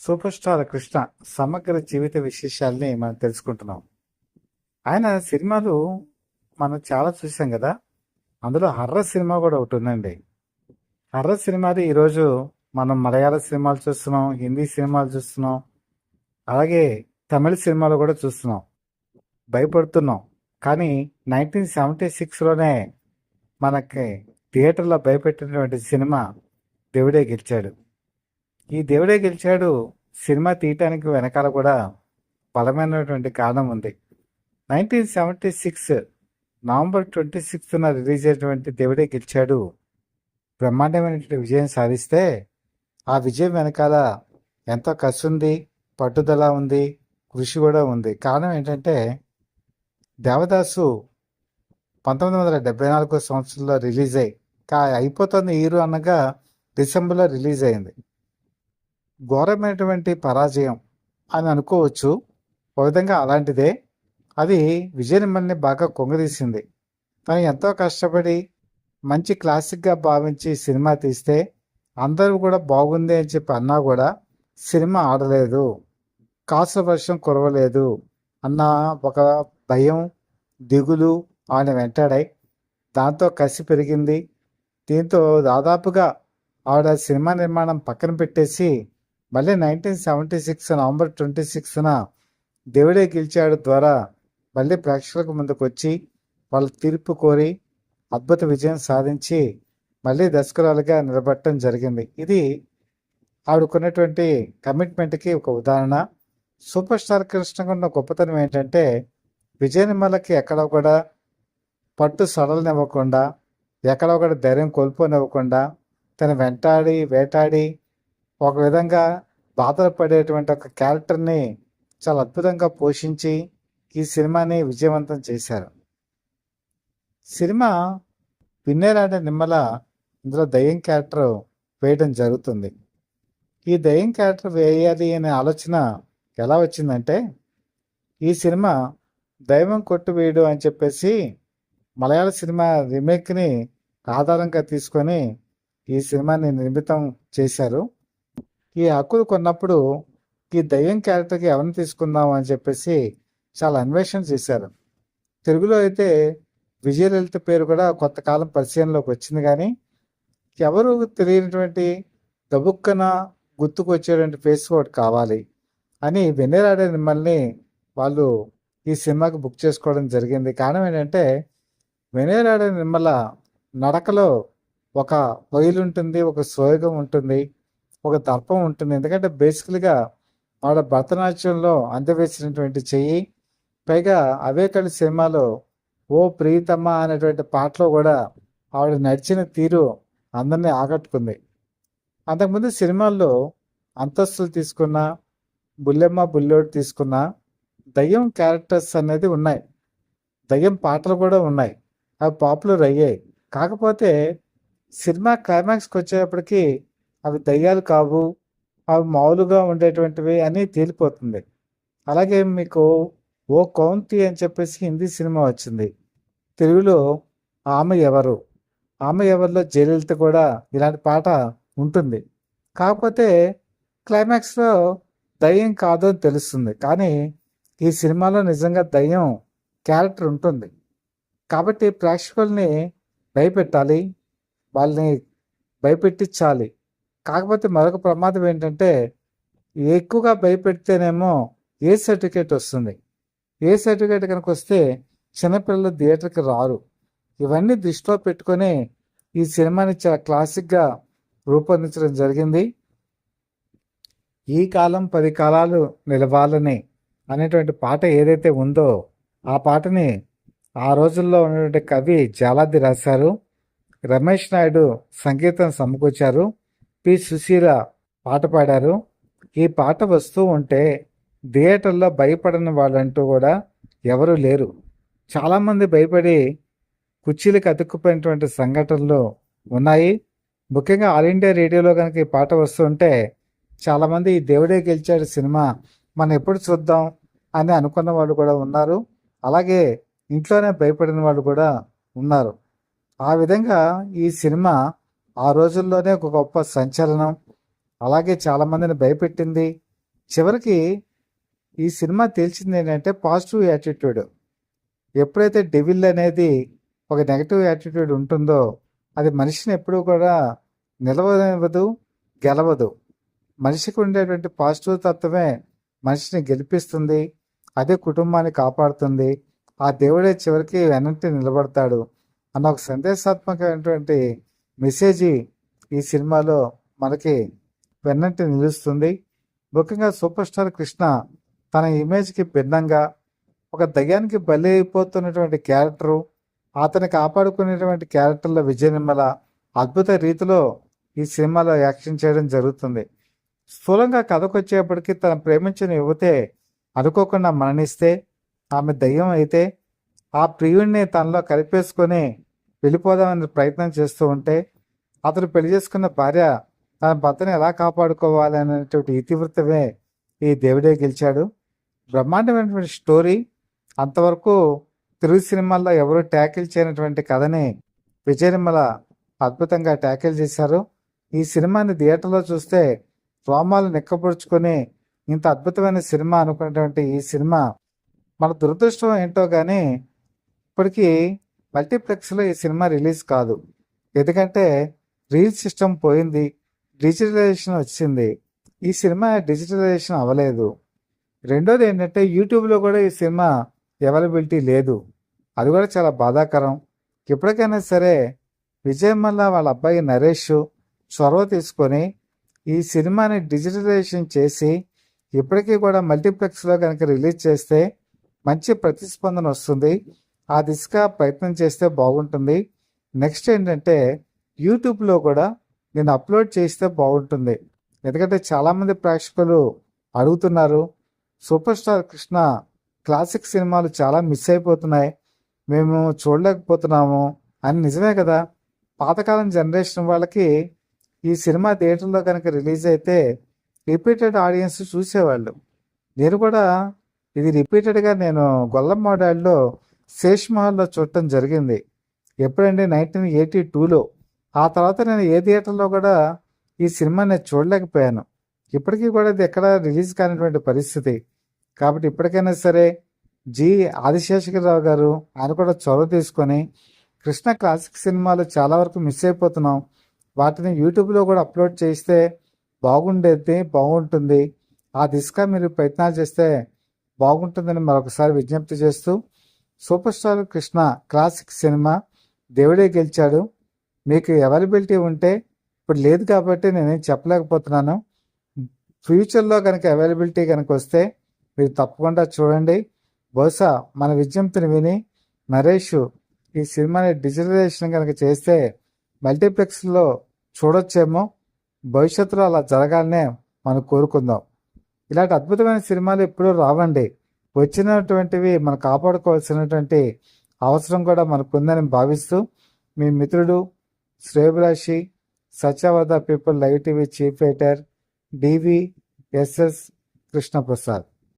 Super star Krishna సమగ్ర జీవిత విశేషాల్ని మనం తెలుసుకుంటున్నాం. ఆయన సినిమాలు మనం చాలా చూసాం కదా. అందులో హర్రర్ సినిమా కూడా ఒకటి ఉందండి. హర్రర్ సినిమాలు ఈరోజు మనం మలయాళ సినిమాలు చూస్తున్నాం, హిందీ సినిమాలు చూస్తున్నాం, అలాగే తమిళ సినిమాలు కూడా చూస్తున్నాం. భయపడుతున్నాం. కానీ 1976లోనే మనకి థియేటర్లో భయపెట్టినటువంటి సినిమా దేవుడే గెలిచాడు. ఈ దేవుడే గెలిచాడు సినిమా తీయటానికి వెనకాల కూడా బలమైనటువంటి కారణం ఉంది. 1976 నవంబర్ 26న రిలీజ్ అయినటువంటి దేవుడే గెలిచాడు బ్రహ్మాండమైనటువంటి విజయం సాధిస్తే, ఆ విజయం వెనకాల ఎంతో కసి ఉంది, పట్టుదల ఉంది, కృషి కూడా ఉంది. కారణం ఏంటంటే దేవదాసు 1974 సంవత్సరంలో రిలీజ్ అయిపోతుంది హీరో అనగా డిసెంబర్లో రిలీజ్ అయింది. ఘోరమైనటువంటి పరాజయం అని అనుకోవచ్చు. ఒక విధంగా అలాంటిదే. అది విజయనిర్మల్ని బాగా కొంగదీసింది. తను ఎంతో కష్టపడి మంచి క్లాసిక్గా భావించి సినిమా తీస్తే అందరూ కూడా బాగుంది అని చెప్పి అన్నా కూడా సినిమా ఆడలేదు, కాసుల వర్షం కురవలేదు అన్న ఒక భయం, దిగులు ఆయన వెంటాడాయి. దాంతో కసి పెరిగింది. దీంతో దాదాపుగా ఆవిడ సినిమా నిర్మాణం పక్కన పెట్టేసి మళ్ళీ 1976 నవంబర్ 26న దేవుడే గెలిచాడు ద్వారా మళ్ళీ ప్రేక్షకులకు ముందుకు వచ్చి వాళ్ళ తీర్పు కోరి అద్భుత విజయం సాధించి మళ్ళీ దర్శకురాలుగా నిలబడటం జరిగింది. ఇది ఆవిడకున్నటువంటి కమిట్మెంట్కి ఒక ఉదాహరణ. సూపర్ స్టార్ కృష్ణకు ఉన్న గొప్పతనం ఏంటంటే విజయనిర్మలకి ఎక్కడ కూడా పట్టు సడలనివ్వకుండా, ఎక్కడ కూడా ధైర్యం కోల్పోనివ్వకుండా, తను వెంటాడి వేటాడి ఒక విధంగా బాధలు పడేటువంటి ఒక క్యారెక్టర్ని చాలా అద్భుతంగా పోషించి ఈ సినిమాని విజయవంతం చేశారు. సినిమా పిన్నేరాడ నిమ్మల ఇందులో దయ్యం క్యారెక్టర్ వేయడం జరుగుతుంది. ఈ దయ్యం క్యారెక్టర్ వేయాలి అనే ఆలోచన ఎలా వచ్చిందంటే, ఈ సినిమా దైవం కొట్టు వేయడు అని చెప్పేసి మలయాళ సినిమా రీమేక్ని ఆధారంగా తీసుకొని ఈ సినిమాని నిర్మితం చేశారు. ఈ హక్కులు కొన్నప్పుడు ఈ దయ్యం క్యారెక్టర్కి ఎవరిని తీసుకుందాం అని చెప్పేసి చాలా అన్వేషణ చేశారు. తెలుగులో అయితే విజయలలిత పేరు కూడా కొంతకాలం పరిశీలనలోకి వచ్చింది, కానీ ఎవరు తెలియనటువంటి గబుక్కన గుర్తుకు వచ్చేటువంటి ఫేస్ ఒకటి కావాలి అని వెన్నెరాడే మిమ్మల్ని వాళ్ళు ఈ సినిమాకి బుక్ చేసుకోవడం జరిగింది. కారణం ఏంటంటే వెన్నెరాడే నిమ్మల నడకలో ఒక పొయిలు ఉంటుంది, ఒక సోయగం ఉంటుంది, ఒక దర్పం ఉంటుంది. ఎందుకంటే బేసికల్గా ఆవిడ భరతనాట్యంలో అందవేసినటువంటి చెయ్యి, పైగా అవే కళ సినిమాలో ఓ ప్రియతమ్మ అనేటువంటి పాటలో కూడా ఆవిడ నడిచిన తీరు అందరినీ ఆకట్టుకుంది. అంతకుముందు సినిమాల్లో అంతస్తులు తీసుకున్న, బుల్లెమ్మ బుల్లోడు తీసుకున్న దయ్యం క్యారెక్టర్స్ అనేది ఉన్నాయి, దయ్యం పాటలు కూడా ఉన్నాయి, అవి పాపులర్ అయ్యాయి. కాకపోతే సినిమా క్లైమాక్స్కి వచ్చేటప్పటికి అవి దయ్యాలు కావు, అవి మామూలుగా ఉండేటువంటివి అని తేలిపోతుంది. అలాగే మీకు ఓ కౌంతి అని చెప్పేసి హిందీ సినిమా వచ్చింది. తెలుగులో ఆమె ఎవరు, ఆమె ఎవరిలో జయలలిత కూడా ఇలాంటి పాట ఉంటుంది. కాకపోతే క్లైమాక్స్లో దయ్యం కాదు అని తెలుస్తుంది. కానీ ఈ సినిమాలో నిజంగా దయ్యం క్యారెక్టర్ ఉంటుంది. కాబట్టి ప్రేక్షకుల్ని భయపెట్టాలి, వాళ్ళని భయపెట్టించాలి. కాకపోతే మరొక ప్రమాదం ఏంటంటే ఎక్కువగా భయపెడితేనేమో ఏ సర్టిఫికేట్ వస్తుంది. ఏ సర్టిఫికేట్ కనుక వస్తే చిన్నపిల్లలు థియేటర్కి రారు. ఇవన్నీ దృష్టిలో పెట్టుకొని ఈ సినిమాని చాలా క్లాసిక్గా రూపొందించడం జరిగింది. ఈ కాలం 10 కాలాలు నిలవాలని అనేటువంటి పాట ఏదైతే ఉందో ఆ పాటని ఆ రోజుల్లో ఉన్నటువంటి కవి జాలాది రాశారు. రమేష్ నాయుడు సంగీతం సమకూర్చారు. పి సుశీల పాట పాడారు. ఈ పాట వస్తూ ఉంటే థియేటర్లో భయపడని వాళ్ళంటూ కూడా ఎవరూ లేరు. చాలామంది భయపడి కుర్చీలకు అతుక్కుపోయినటువంటి సంఘటనలు ఉన్నాయి. ముఖ్యంగా ఆల్ ఇండియా రేడియోలో కనుక ఈ పాట వస్తుంటే చాలామంది ఈ దేవుడే గెలిచాడు సినిమా మనం ఎప్పుడు చూద్దాం అని అనుకున్న వాళ్ళు కూడా ఉన్నారు. అలాగే ఇంట్లోనే భయపడిన వాళ్ళు కూడా ఉన్నారు. ఆ విధంగా ఈ సినిమా ఆ రోజుల్లోనే ఒక గొప్ప సంచలనం, అలాగే చాలామందిని భయపెట్టింది. చివరికి ఈ సినిమా తేల్చింది ఏంటంటే పాజిటివ్ యాటిట్యూడ్. ఎప్పుడైతే డెవిల్ అనేది ఒక నెగటివ్ యాటిట్యూడ్ ఉంటుందో అది మనిషిని ఎప్పుడూ కూడా నిలవనివ్వదు, గెలవదు. మనిషికి ఉండేటువంటి పాజిటివ్ తత్వమే మనిషిని గెలిపిస్తుంది, అదే కుటుంబాన్ని కాపాడుతుంది, ఆ దేవుడే చివరికి వెనంటి నిలబడతాడు అన్న ఒక సందేశాత్మకమైనటువంటి మెసేజ్ ఈ సినిమాలో మనకి వెన్నంటి నిలుస్తుంది. ముఖ్యంగా సూపర్ స్టార్ కృష్ణ తన ఇమేజ్కి భిన్నంగా ఒక దయ్యానికి బలి అయిపోతున్నటువంటి క్యారెక్టరు, అతన్ని కాపాడుకునేటువంటి క్యారెక్టర్ల విజయ నిర్మల అద్భుత రీతిలో ఈ సినిమాలో యాక్షన్ చేయడం జరుగుతుంది. స్థూలంగా కథకు వచ్చేప్పటికీ తన ప్రేమించిన యువతే అనుకోకుండా మరణిస్తే, ఆమె దయ్యం అయితే ఆ ప్రియుడిని తనలో కలిపేసుకొని వెళ్ళిపోదామని ప్రయత్నం చేస్తూ ఉంటే, అతను పెళ్లి చేసుకున్న భార్య తన భర్తను ఎలా కాపాడుకోవాలి అనేటువంటి ఇతివృత్తమే ఈ దేవుడే గెలిచాడు. బ్రహ్మాండమైనటువంటి స్టోరీ. అంతవరకు తెలుగు సినిమాల్లో ఎవరు ట్యాకిల్ చేయనటువంటి కథని విజయ నిర్మల అద్భుతంగా ట్యాకిల్ చేశారు. ఈ సినిమాని థియేటర్లో చూస్తే రోమాలు నిక్కపొడుచుకొని ఇంత అద్భుతమైన సినిమా అనుకున్నటువంటి ఈ సినిమా మన దురదృష్టం ఏంటో కానీ ఇప్పటికీ మల్టీప్లెక్స్లో ఈ సినిమా రిలీజ్ కాదు. ఎందుకంటే రీల్ సిస్టమ్ పోయింది, డిజిటలైజేషన్ వచ్చింది. ఈ సినిమా డిజిటలైజేషన్ అవ్వలేదు. రెండోది ఏంటంటే యూట్యూబ్లో కూడా ఈ సినిమా అవైలబిలిటీ లేదు. అది కూడా చాలా బాధాకరం. ఎప్పటికైనా సరే విజయ్ మల్లా వాళ్ళ అబ్బాయి నరేష్ చొరవ తీసుకొని ఈ సినిమాని డిజిటలైజేషన్ చేసి ఇప్పటికీ కూడా మల్టీప్లెక్స్లో కనుక రిలీజ్ చేస్తే మంచి ప్రతిస్పందన వస్తుంది. ఆ దిశగా ప్రయత్నం చేస్తే బాగుంటుంది. నెక్స్ట్ ఏంటంటే యూట్యూబ్లో కూడా నేను అప్లోడ్ చేస్తే బాగుంటుంది. ఎందుకంటే చాలామంది ప్రేక్షకులు అడుగుతున్నారు, సూపర్ స్టార్ కృష్ణ క్లాసిక్ సినిమాలు చాలా మిస్ అయిపోతున్నాయి, మేము చూడలేకపోతున్నాము అని. నిజమే కదా. పాతకాలం జనరేషన్ వాళ్ళకి ఈ సినిమా థియేటర్లో కనుక రిలీజ్ అయితే రిపీటెడ్ ఆడియన్స్ చూసేవాళ్ళు. నేను కూడా ఇది రిపీటెడ్గా నేను గొల్లం మోడాల్లో శేష్ మహల్లో చూడటం జరిగింది. ఎప్పుడంటే 1982లో. ఆ తర్వాత నేను ఏ థియేటర్లో కూడా ఈ సినిమా నేను చూడలేకపోయాను. ఇప్పటికీ కూడా ఇది ఎక్కడ రిలీజ్ కానిటువంటి పరిస్థితి. కాబట్టి ఇప్పటికైనా సరే జి ఆదిశేషగిరిరావు గారు ఆయన కూడా చొరవ తీసుకొని కృష్ణ క్లాసిక్ సినిమాలు చాలా వరకు మిస్ అయిపోతున్నాం, వాటిని యూట్యూబ్లో కూడా అప్లోడ్ చేస్తే బాగుంటుంది. ఆ దిశగా మీరు ప్రయత్నాలు చేస్తే బాగుంటుందని మరొకసారి విజ్ఞప్తి చేస్తూ, super star Krishna classic cinema దేవుడే గెలిచాడు. మీకు అవైలబిలిటీ ఉంటే, ఇప్పుడు లేదు కాబట్టి నేనేం చెప్పలేకపోతున్నాను, ఫ్యూచర్లో కనుక అవైలబిలిటీ కనుక వస్తే మీరు తప్పకుండా చూడండి. బహుశా మన విజ్ఞప్తిని విని నరేష్ ఈ సినిమాని డిజిటలైజేషన్ కనుక చేస్తే మల్టీప్లెక్స్లో చూడొచ్చేమో. భవిష్యత్తులో అలా జరగాలనే మనం కోరుకుందాం. ఇలాంటి అద్భుతమైన సినిమాలు ఎప్పుడూ రావండి. వచ్చినటువంటివి మనం కాపాడుకోవాల్సినటువంటి అవసరం కూడా మనకుందని భావిస్తూ, మీ మిత్రుడు శ్రేయభిలాషి, సత్యవద people live TV chief editor, DVSS Krishnaprasad.